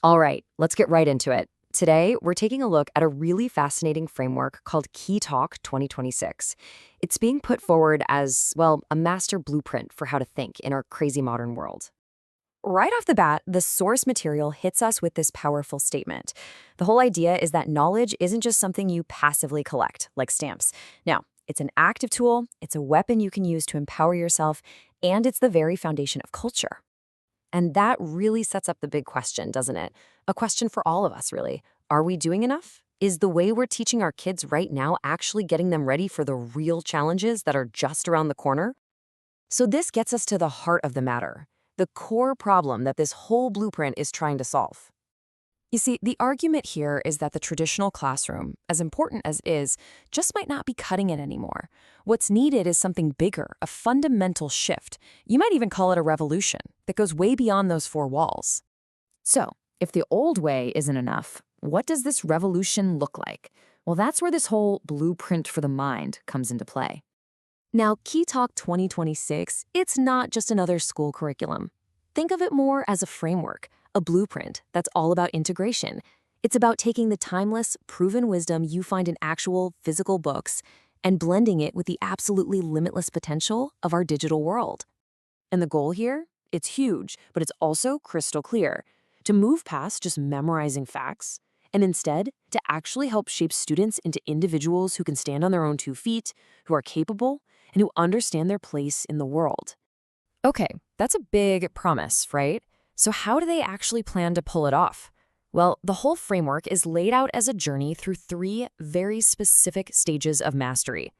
All right, let's get right into it. Today, we're taking a look at a really fascinating framework called KeyTalk 2026. It's being put forward as, well, a master blueprint for how to think in our crazy modern world. Right off the bat, the source material hits us with this powerful statement. The whole idea is that knowledge isn't just something you passively collect, like stamps. No, it's an active tool, it's a weapon you can use to empower yourself, and it's the very foundation of culture. And that really sets up the big question, doesn't it? A question for all of us, really. Are we doing enough? Is the way we're teaching our kids right now actually getting them ready for the real challenges that are just around the corner? So this gets us to the heart of the matter, the core problem that this whole blueprint is trying to solve. You see, the argument here is that the traditional classroom, as important as it is, just might not be cutting it anymore. What's needed is something bigger, a fundamental shift. You might even call it a revolution that goes way beyond those four walls. So, if the old way isn't enough, what does this revolution look like? Well, that's where this whole blueprint for the mind comes into play. Now, Key Talk 2026, it's not just another school curriculum. Think of it more as a framework, a blueprint that's all about integration. It's about taking the timeless, proven wisdom you find in actual physical books and blending it with the absolutely limitless potential of our digital world. And the goal here? It's huge, but it's also crystal clear. To move past just memorizing facts, and instead to actually help shape students into individuals who can stand on their own 2 feet, who are capable, and who understand their place in the world. Okay, that's a big promise, right? So how do they actually plan to pull it off? Well, the whole framework is laid out as a journey through 3 very specific stages of mastery.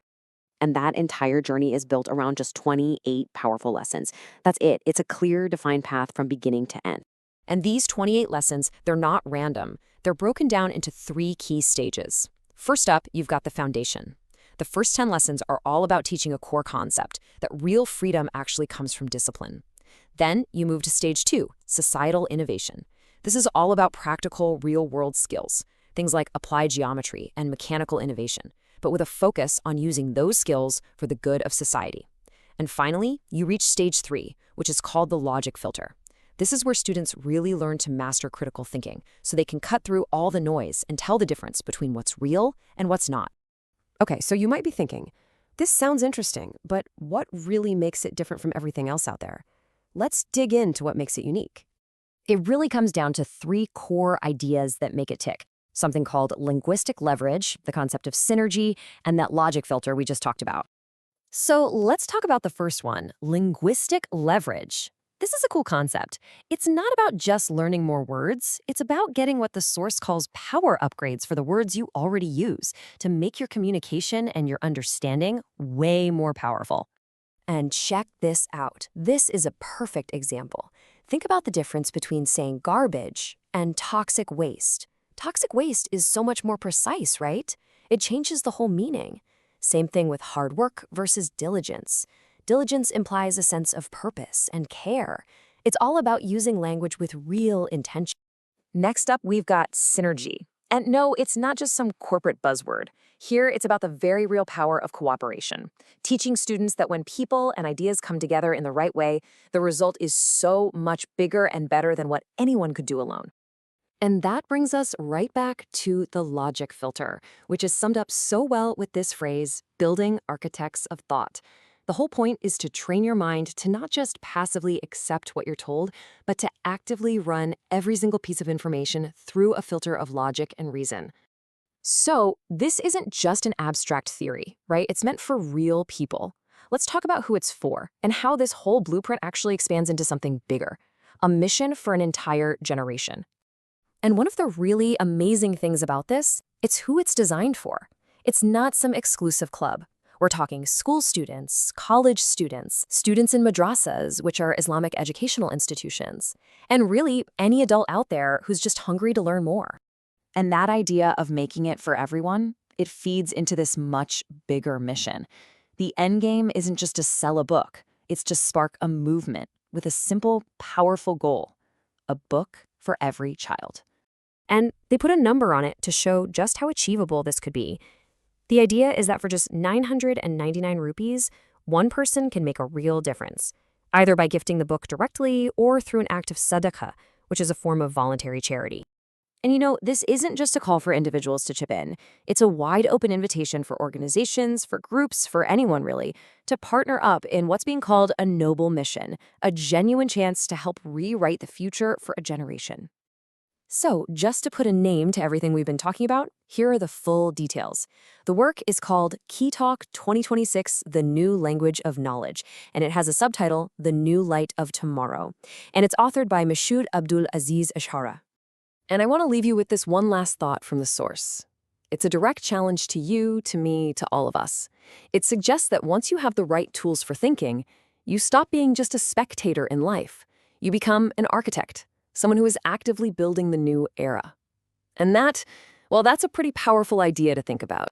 And that entire journey is built around just 28 powerful lessons. That's it. It's a clear, defined path from beginning to end. And these 28 lessons, they're not random. They're broken down into 3 key stages. First up, you've got the foundation. The first 10 lessons are all about teaching a core concept, that real freedom actually comes from discipline. Then you move to stage 2, societal innovation. This is all about practical, real-world skills, things like applied geometry and mechanical innovation, but with a focus on using those skills for the good of society. And finally, you reach stage 3, which is called the logic filter. This is where students really learn to master critical thinking, so they can cut through all the noise and tell the difference between what's real and what's not. Okay, so you might be thinking, this sounds interesting, but what really makes it different from everything else out there? Let's dig into what makes it unique. It really comes down to 3 core ideas that make it tick. Something called linguistic leverage, the concept of synergy, and that logic filter we just talked about. So let's talk about the first one, linguistic leverage. This is a cool concept. It's not about just learning more words. It's about getting what the source calls power upgrades for the words you already use to make your communication and your understanding way more powerful. And check this out. This is a perfect example. Think about the difference between saying garbage and toxic waste. Toxic waste is so much more precise, right? It changes the whole meaning. Same thing with hard work versus diligence. Diligence implies a sense of purpose and care. It's all about using language with real intention. Next up, we've got synergy. And no, it's not just some corporate buzzword. Here, it's about the very real power of cooperation, teaching students that when people and ideas come together in the right way, the result is so much bigger and better than what anyone could do alone. And that brings us right back to the logic filter, which is summed up so well with this phrase, building architects of thought. The whole point is to train your mind to not just passively accept what you're told, but to actively run every single piece of information through a filter of logic and reason. So this isn't just an abstract theory, right? It's meant for real people. Let's talk about who it's for and how this whole blueprint actually expands into something bigger, a mission for an entire generation. And one of the really amazing things about this, it's who it's designed for. It's not some exclusive club. We're talking school students, college students, students in madrasas, which are Islamic educational institutions, and really any adult out there who's just hungry to learn more. And that idea of making it for everyone, it feeds into this much bigger mission. The end game isn't just to sell a book, it's to spark a movement with a simple, powerful goal, a book for every child. And they put a number on it to show just how achievable this could be. The idea is that for just 999 rupees, one person can make a real difference, either by gifting the book directly or through an act of sadaqah, which is a form of voluntary charity. And this isn't just a call for individuals to chip in. It's a wide open invitation for organizations, for groups, for anyone really, to partner up in what's being called a noble mission, a genuine chance to help rewrite the future for a generation. So, just to put a name to everything we've been talking about, here are the full details. The work is called KEYTALK 2026, The New Language of Knowledge, and it has a subtitle, The New Light of Tomorrow. And it's authored by Mashoud Abdul Aziz Ashara. And I want to leave you with this one last thought from the source. It's a direct challenge to you, to me, to all of us. It suggests that once you have the right tools for thinking, you stop being just a spectator in life. You become an architect, someone who is actively building the new era. And that's a pretty powerful idea to think about.